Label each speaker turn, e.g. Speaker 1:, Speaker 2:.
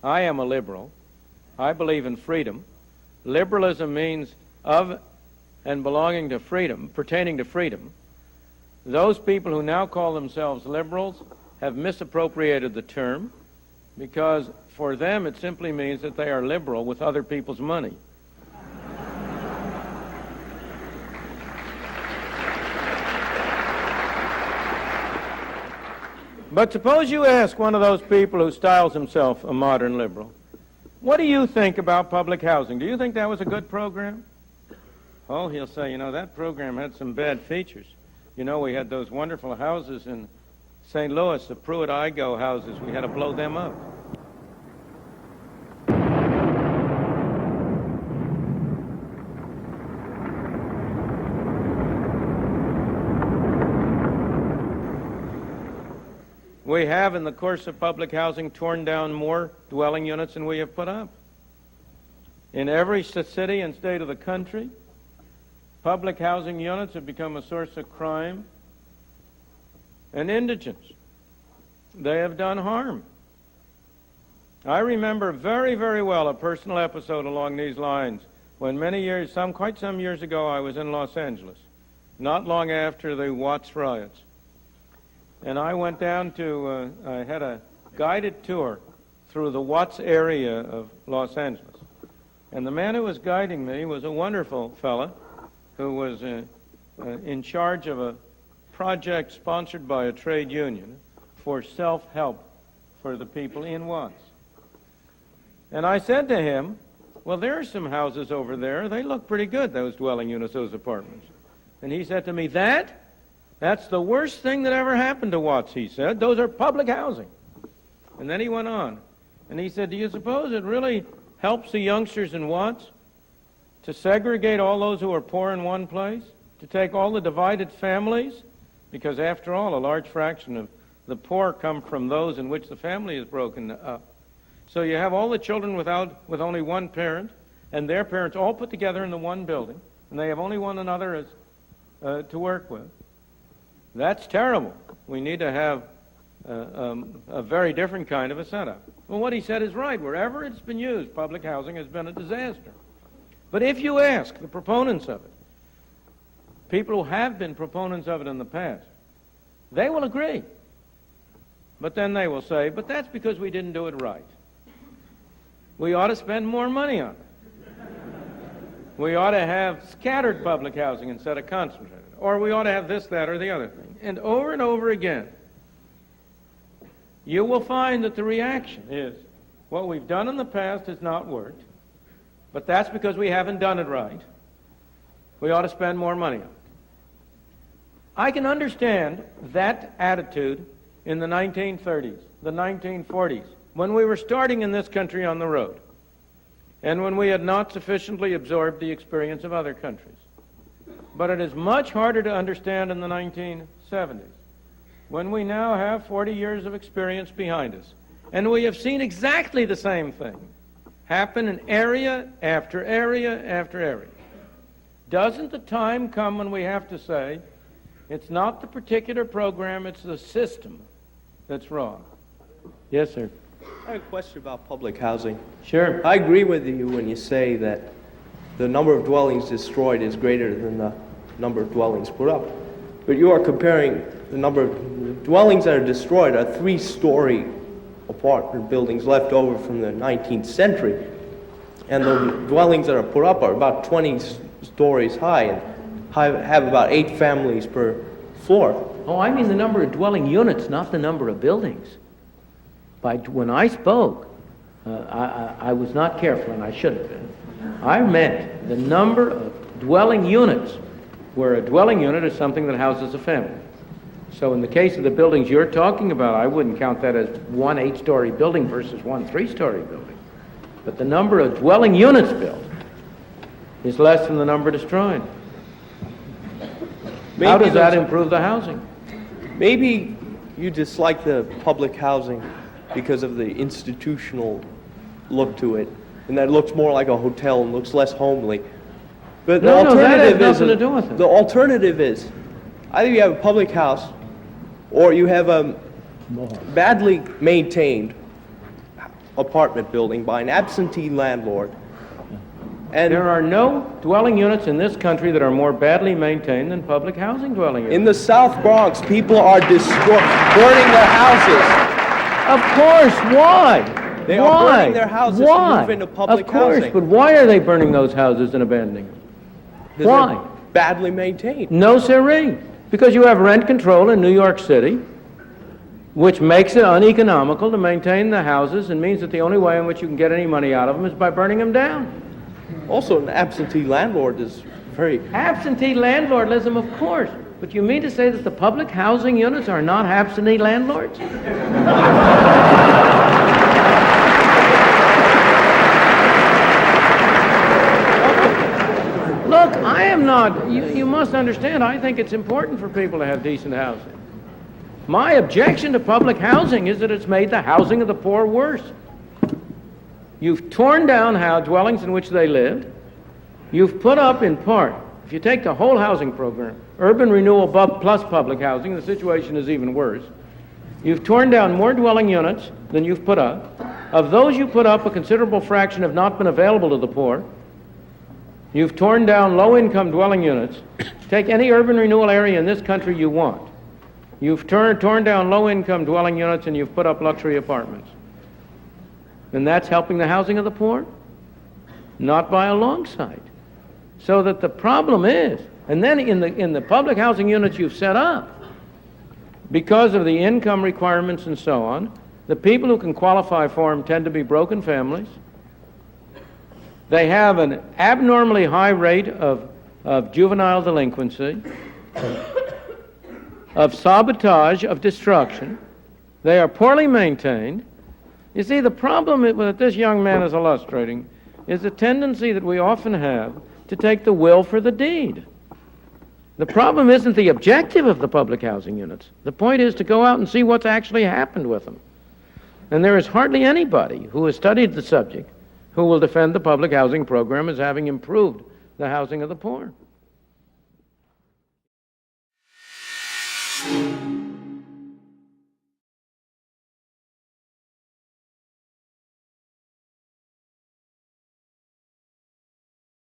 Speaker 1: I am a liberal. I believe in freedom. Liberalism means of and belonging to freedom, pertaining to freedom. Those people who now call themselves liberals have misappropriated the term, because for them it simply means that they are liberal with other people's money. But suppose you ask one of those people who styles himself a modern liberal, what do you think about public housing? Do you think that was a good program? Oh, he'll say, that program had some bad features. We had those wonderful houses in St. Louis, the Pruitt-Igoe houses. We had to blow them up. We have, in the course of public housing, torn down more dwelling units than we have put up. In every city and state of the country, public housing units have become a source of crime and indigence. They have done harm. I remember very, very well a personal episode along these lines when quite some years ago, I was in Los Angeles, not long after the Watts riots. And I went down I had a guided tour through the Watts area of Los Angeles. And the man who was guiding me was a wonderful fella who was in charge of a project sponsored by a trade union for self-help for the people in Watts. And I said to him, well, there are some houses over there. They look pretty good, those dwelling units, those apartments. And he said to me, that's the worst thing that ever happened to Watts, he said. Those are public housing. And then he went on. And he said, do you suppose it really helps the youngsters in Watts to segregate all those who are poor in one place? To take all the divided families? Because after all, a large fraction of the poor come from those in which the family is broken up. So you have all the children with only one parent, and their parents all put together in the one building, and they have only one another to work with. That's terrible. We need to have a very different kind of a setup. Well, what he said is right. Wherever it's been used, public housing has been a disaster. But if you ask the proponents of it, people who have been proponents of it in the past, they will agree. But then they will say, but that's because we didn't do it right. We ought to spend more money on it. We ought to have scattered public housing instead of concentrated. Or we ought to have this, that, or the other thing. And over again, you will find that the reaction is, what we've done in the past has not worked, but that's because we haven't done it right. We ought to spend more money on it. I can understand that attitude in the 1930s, the 1940s, when we were starting in this country on the road, and when we had not sufficiently absorbed the experience of other countries. But it is much harder to understand in the 1970s, when we now have 40 years of experience behind us, and we have seen exactly the same thing happen in area after area after area. Doesn't the time come when we have to say, it's not the particular program, it's the system that's wrong? Yes, sir.
Speaker 2: I have a question about public housing.
Speaker 1: Sure.
Speaker 2: I agree with you when you say that the number of dwellings destroyed is greater than the number of dwellings put up. But you are comparing the number of dwellings that are destroyed are three-story apartment buildings left over from the 19th century. And the dwellings that are put up are about 20 stories high and have about 8 families per floor.
Speaker 3: Oh, I mean the number of dwelling units, not the number of buildings. When I spoke, I was not careful, and I should have been. I meant the number of dwelling units, where a dwelling unit is something that houses a family. So in the case of the buildings you're talking about, I wouldn't count that as one 8-story building versus one 3-story building. But the number of dwelling units built is less than the number destroyed. How does that improve the housing?
Speaker 2: Maybe you dislike the public housing because of the institutional look to it, and that it looks more like a hotel and looks less homely. But the alternative
Speaker 3: that has nothing to do with it.
Speaker 2: The alternative is either you have a public house or you have a badly maintained apartment building by an absentee landlord. And
Speaker 1: There are no dwelling units in this country that are more badly maintained than public housing dwelling units.
Speaker 2: in the South Bronx, people are burning their houses.
Speaker 1: Of course, why?
Speaker 2: They
Speaker 1: why?
Speaker 2: are burning their houses
Speaker 1: why?
Speaker 2: to move into public
Speaker 1: Of course,
Speaker 2: housing.
Speaker 1: but why are they burning those houses and abandoning them?
Speaker 2: Because
Speaker 1: Why?
Speaker 2: they're badly maintained.
Speaker 1: No, sirree. Because you have rent control in New York City, which makes it uneconomical to maintain the houses and means that the only way in which you can get any money out of them is by burning them down.
Speaker 2: Also, an absentee landlord is very...
Speaker 1: Absentee landlordism, of course. But you mean to say that the public housing units are not absentee landlords? Look, I am not, you must understand, I think it's important for people to have decent housing. My objection to public housing is that it's made the housing of the poor worse. You've torn down dwellings in which they lived. You've put up in part, if you take the whole housing program, urban renewal plus public housing, the situation is even worse. You've torn down more dwelling units than you've put up. Of those you put up, a considerable fraction have not been available to the poor. You've torn down low-income dwelling units. Take any urban renewal area in this country you want. You've torn down low-income dwelling units and you've put up luxury apartments. And that's helping the housing of the poor? Not by a long sight. So that the problem is, and then in the public housing units you've set up, because of the income requirements and so on, the people who can qualify for them tend to be broken families. They have an abnormally high rate of juvenile delinquency, of sabotage, of destruction. They are poorly maintained. You see, the problem that this young man is illustrating is the tendency that we often have to take the will for the deed. The problem isn't the objective of the public housing units. The point is to go out and see what's actually happened with them. And there is hardly anybody who has studied the subject who will defend the public housing program as having improved the housing of the poor.